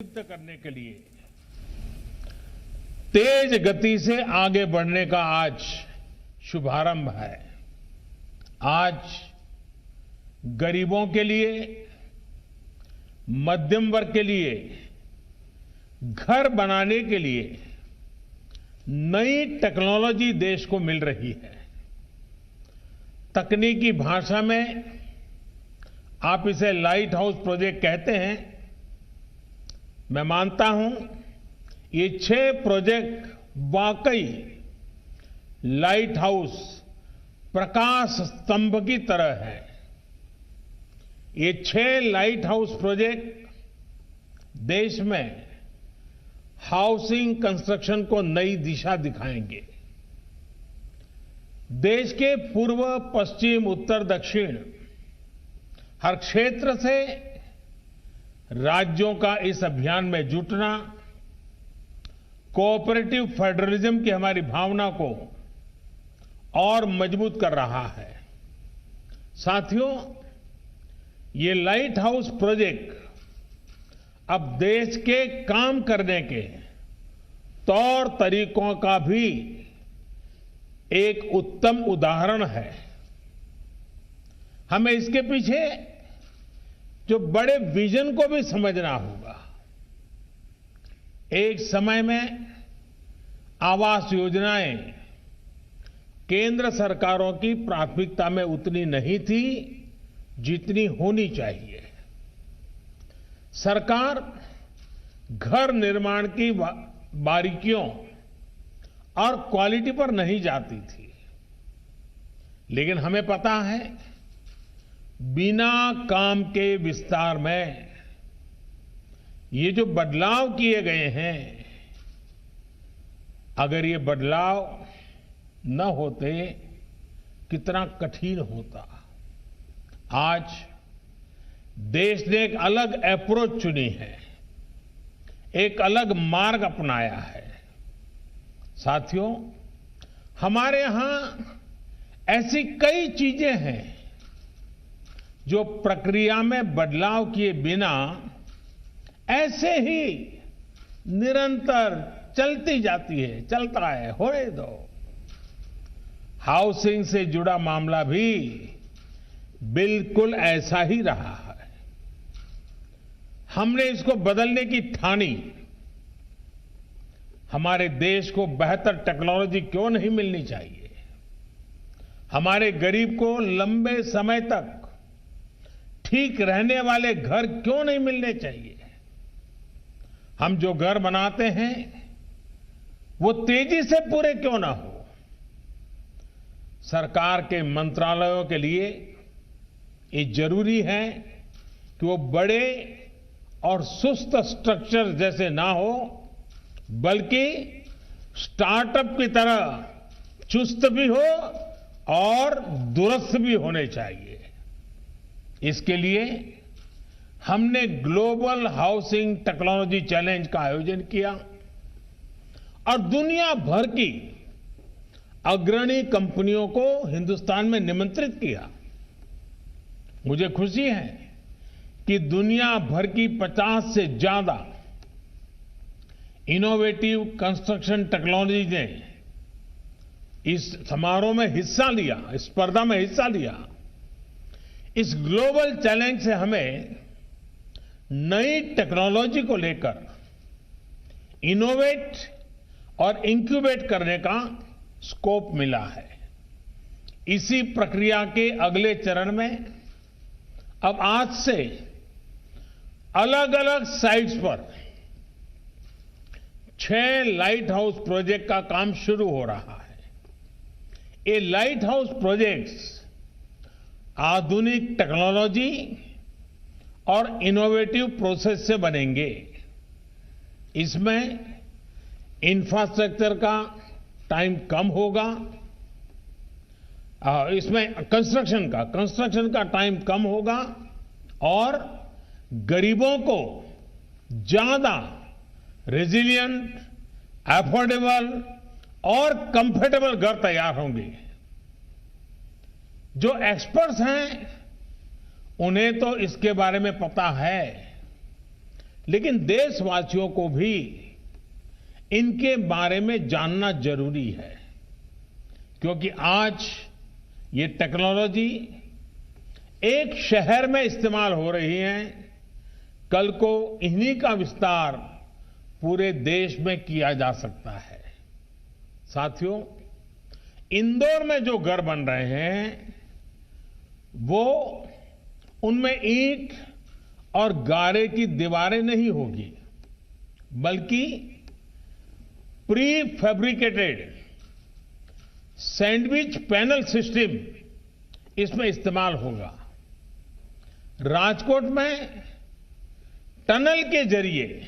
युक्त करने के लिए तेज गति से आगे बढ़ने का आज शुभारंभ है। आज गरीबों के लिए, मध्यम वर्ग के लिए, घर बनाने के लिए नई टेक्नोलॉजी देश को मिल रही है। तकनीकी भाषा में आप इसे लाइट हाउस प्रोजेक्ट कहते हैं। मैं मानता हूं ये 6 प्रोजेक्ट वाकई लाइट हाउस, प्रकाश स्तंभ की तरह है। ये 6 लाइट हाउस प्रोजेक्ट देश में हाउसिंग कंस्ट्रक्शन को नई दिशा दिखाएंगे। देश के पूर्व, पश्चिम, उत्तर, दक्षिण हर क्षेत्र से राज्यों का इस अभियान में जुटना कोऑपरेटिव फेडरलिज्म की हमारी भावना को और मजबूत कर रहा है। साथियों, ये लाइट हाउस प्रोजेक्ट अब देश के काम करने के तौर तरीकों का भी एक उत्तम उदाहरण है। हमें इसके पीछे जो बड़े विजन को भी समझना होगा। एक समय में आवास योजनाएं केंद्र सरकारों की प्राथमिकता में उतनी नहीं थी जितनी होनी चाहिए। सरकार घर निर्माण की बारीकियों और क्वालिटी पर नहीं जाती थी, लेकिन हमें पता है बिना काम के विस्तार में ये जो बदलाव किए गए हैं, अगर ये बदलाव न होते कितना कठिन होता। आज देश ने एक अलग अप्रोच चुनी है, एक अलग मार्ग अपनाया है। साथियों, हमारे यहां ऐसी कई चीजें हैं जो प्रक्रिया में बदलाव किए बिना ऐसे ही निरंतर चलती जाती है, चलता है, होने दो। हाउसिंग से जुड़ा मामला भी बिल्कुल ऐसा ही रहा है। हमने इसको बदलने की ठानी। हमारे देश को बेहतर टेक्नोलॉजी क्यों नहीं मिलनी चाहिए? हमारे गरीब को लंबे समय तक ठीक रहने वाले घर क्यों नहीं मिलने चाहिए? हम जो घर बनाते हैं वो तेजी से पूरे क्यों ना हो? सरकार के मंत्रालयों के लिए ये जरूरी है कि वो बड़े और सुस्त स्ट्रक्चर जैसे ना हो, बल्कि स्टार्टअप की तरह चुस्त भी हो और दुरुस्त भी होने चाहिए। इसके लिए हमने ग्लोबल हाउसिंग टेक्नोलॉजी चैलेंज का आयोजन किया और दुनिया भर की अग्रणी कंपनियों को हिंदुस्तान में निमंत्रित किया। मुझे खुशी है कि दुनिया भर की 50 से ज्यादा इनोवेटिव कंस्ट्रक्शन टेक्नोलॉजी ने इस समारोह में हिस्सा लिया, इस स्पर्धा में हिस्सा लिया। इस ग्लोबल चैलेंज से हमें नई टेक्नोलॉजी को लेकर इनोवेट और इंक्यूबेट करने का स्कोप मिला है। इसी प्रक्रिया के अगले चरण में अब आज से अलग अलग साइट्स पर 6 लाइट हाउस प्रोजेक्ट का काम शुरू हो रहा है। ये लाइट हाउस प्रोजेक्ट्स आधुनिक टेक्नोलॉजी और इनोवेटिव प्रोसेस से बनेंगे। इसमें इंफ्रास्ट्रक्चर का टाइम कम होगा, इसमें कंस्ट्रक्शन का टाइम कम होगा और गरीबों को ज्यादा रेजिलिएंट, अफोर्डेबल और कंफर्टेबल घर तैयार होंगे। जो एक्सपर्ट्स हैं उन्हें तो इसके बारे में पता है, लेकिन देशवासियों को भी इनके बारे में जानना जरूरी है, क्योंकि आज ये टेक्नोलॉजी एक शहर में इस्तेमाल हो रही है, कल को इन्हीं का विस्तार पूरे देश में किया जा सकता है। साथियों, इंदौर में जो घर बन रहे हैं वो उनमें ईंट और गारे की दीवारें नहीं होगी, बल्कि pre fabricated sandwich panel system इसमें इस्तेमाल होगा। राजकोट में टनल के जरिए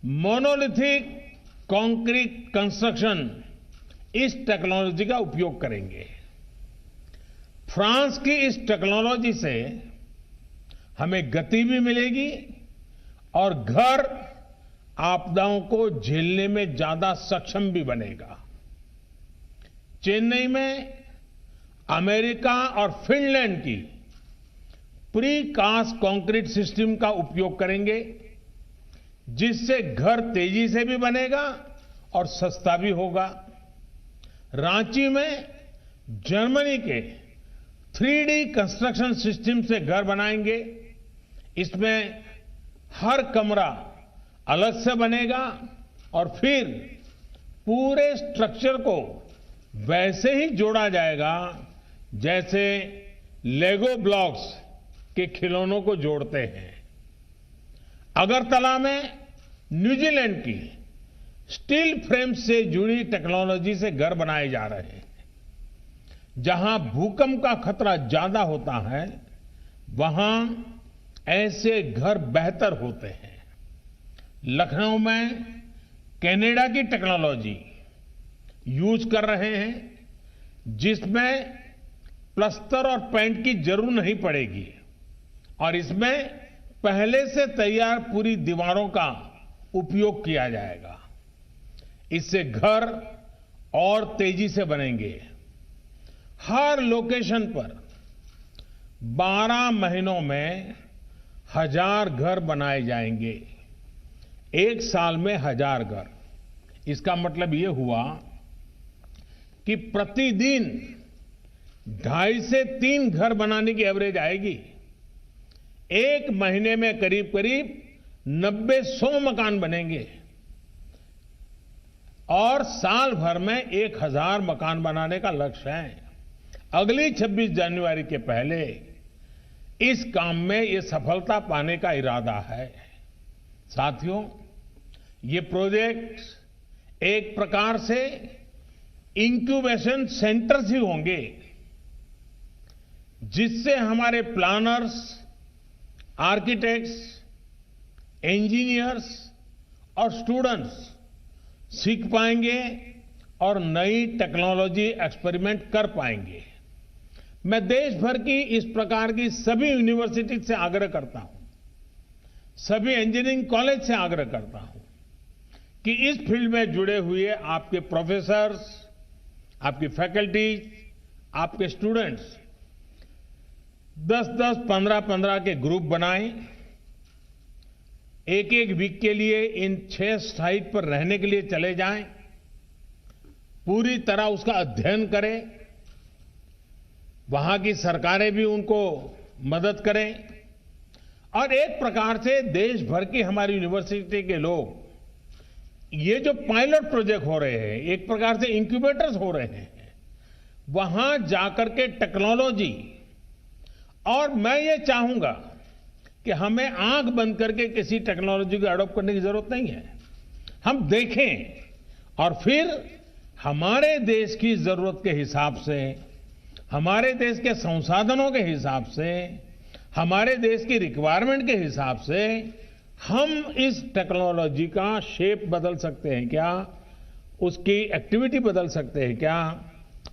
मोनोलिथिक कंक्रीट कंस्ट्रक्शन इस टेक्नोलॉजी का उपयोग करेंगे। फ्रांस की इस टेक्नोलॉजी से हमें गति भी मिलेगी और घर आपदाओं को झेलने में ज्यादा सक्षम भी बनेगा। चेन्नई में अमेरिका और फिनलैंड की प्री कास्ट कंक्रीट सिस्टम का उपयोग करेंगे, जिससे घर तेजी से भी बनेगा और सस्ता भी होगा। रांची में जर्मनी के 3D कंस्ट्रक्शन सिस्टम से घर बनाएंगे। इसमें हर कमरा अलग से बनेगा और फिर पूरे स्ट्रक्चर को वैसे ही जोड़ा जाएगा जैसे लेगो ब्लॉक्स के खिलौनों को जोड़ते हैं। अगरतला में न्यूजीलैंड की स्टील फ्रेम से जुड़ी टेक्नोलॉजी से घर बनाए जा रहे हैं। जहां भूकंप का खतरा ज्यादा होता है, वहां ऐसे घर बेहतर होते हैं। लखनऊ में कनाडा की टेक्नोलॉजी यूज कर रहे हैं, जिसमें प्लास्टर और पेंट की जरूरत नहीं पड़ेगी और इसमें पहले से तैयार पूरी दीवारों का उपयोग किया जाएगा। इससे घर और तेजी से बनेंगे। हर लोकेशन पर 12 महीनों में 1000 घर बनाए जाएंगे। एक साल में 1000 घर। इसका मतलब यह हुआ कि प्रतिदिन 2.5 से 3 घर बनाने की एवरेज आएगी। एक महीने में करीब करीब 90-100 मकान बनेंगे और साल भर में 1000 मकान बनाने का लक्ष्य है। अगली 26 जनवरी के पहले इस काम में ये सफलता पाने का इरादा है। साथियों, ये प्रोजेक्ट एक प्रकार से इंक्यूबेशन सेंटर्स ही होंगे, जिससे हमारे प्लानर्स, आर्किटेक्ट्स, इंजीनियर्स और स्टूडेंट्स सीख पाएंगे और नई टेक्नोलॉजी एक्सपेरिमेंट कर पाएंगे। मैं देश भर की इस प्रकार की सभी यूनिवर्सिटी से आग्रह करता हूं, सभी इंजीनियरिंग कॉलेज से आग्रह करता हूं कि इस फील्ड में जुड़े हुए आपके प्रोफेसर्स, आपकी फैकल्टी, आपके स्टूडेंट्स 10-10, 15-15 के ग्रुप बनाएं। एक वीक के लिए इन 6 साइट पर रहने के लिए चले जाएं, पूरी तरह उसका अध्ययन करें, वहां की सरकारें भी उनको मदद करें और एक प्रकार से देश भर की हमारी यूनिवर्सिटी के लोग ये जो पायलट प्रोजेक्ट हो रहे हैं, एक प्रकार से इंक्यूबेटर्स हो रहे हैं, वहां जाकर के टेक्नोलॉजी, और मैं ये चाहूंगा कि हमें आंख बंद करके किसी टेक्नोलॉजी को अडॉप्ट करने की जरूरत नहीं है। हम देखें और फिर हमारे देश की जरूरत के हिसाब से, हमारे देश के संसाधनों के हिसाब से, हमारे देश की रिक्वायरमेंट के हिसाब से हम इस टेक्नोलॉजी का शेप बदल सकते हैं क्या, उसकी एक्टिविटी बदल सकते हैं क्या,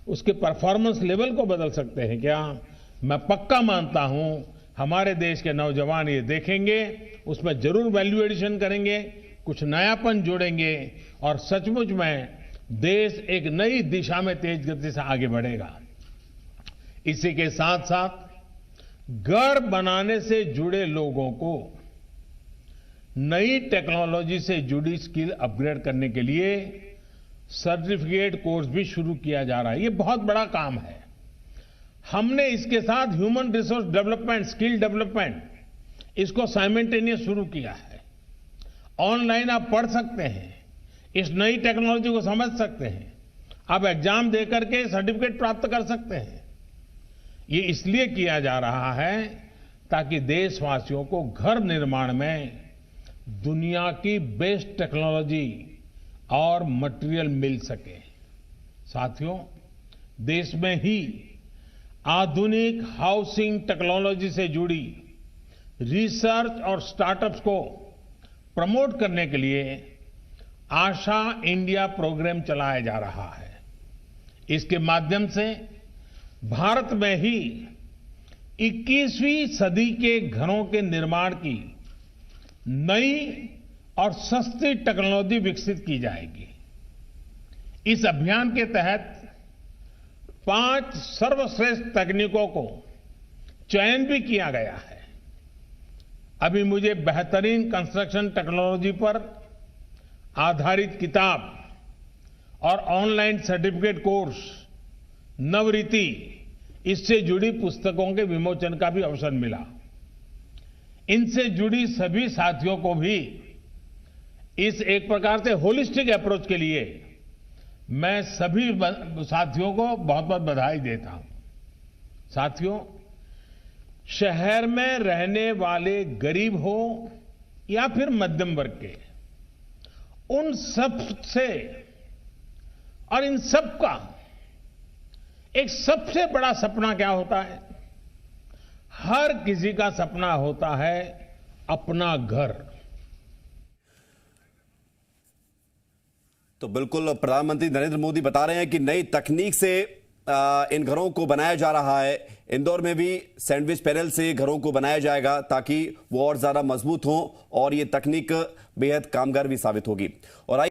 उसके परफॉर्मेंस लेवल को बदल सकते हैं क्या। मैं पक्का मानता हूं हमारे देश के नौजवान ये देखेंगे, उसमें जरूर वैल्यू एडिशन करेंगे, कुछ नयापन जोड़ेंगे और सचमुच में देश एक नई दिशा में तेज गति से आगे बढ़ेगा। इसी के साथ साथ घर बनाने से जुड़े लोगों को नई टेक्नोलॉजी से जुड़ी स्किल अपग्रेड करने के लिए सर्टिफिकेट कोर्स भी शुरू किया जा रहा है। ये बहुत बड़ा काम है। हमने इसके साथ human resource development, skill development, इसको साइमल्टेनियस शुरू किया है। ऑनलाइन आप पढ़ सकते हैं, इस नई टेक्नोलॉजी को समझ सकते हैं, आप एग्जाम दे करके सर्टिफिकेट प्राप्त कर सकते हैं। ये इसलिए किया जा रहा है ताकि देशवासियों को घर निर्माण में दुनिया की बेस्ट टेक्नोलॉजी और मटेरियल मिल सके। साथियों, देश में ही आधुनिक हाउसिंग टेक्नोलॉजी से जुड़ी रिसर्च और स्टार्टअप्स को प्रमोट करने के लिए आशा इंडिया प्रोग्राम चलाया जा रहा है। इसके माध्यम से भारत में ही 21वीं सदी के घरों के निर्माण की नई और सस्ती टेक्नोलॉजी विकसित की जाएगी। इस अभियान के तहत 5 सर्वश्रेष्ठ तकनीकों को चयन भी किया गया है। अभी मुझे बेहतरीन कंस्ट्रक्शन टेक्नोलॉजी पर आधारित किताब और ऑनलाइन सर्टिफिकेट कोर्स नवरीति, इससे जुड़ी पुस्तकों के विमोचन का भी अवसर मिला। इनसे जुड़ी सभी साथियों को भी इस एक प्रकार से होलिस्टिक अप्रोच के लिए मैं सभी साथियों को बहुत बहुत बधाई देता हूं। साथियों, शहर में रहने वाले गरीब हो या फिर मध्यम वर्ग के, उन सब से और इन सब का एक सबसे बड़ा सपना क्या होता है? हर किसी का सपना होता है अपना घर। तो बिल्कुल प्रधानमंत्री नरेंद्र मोदी बता रहे हैं कि नई तकनीक से इन घरों को बनाया जा रहा है। इंदौर में भी सैंडविच पैनल से घरों को बनाया जाएगा ताकि वो और ज्यादा मजबूत हों और ये तकनीक बेहद कामगार भी साबित होगी। और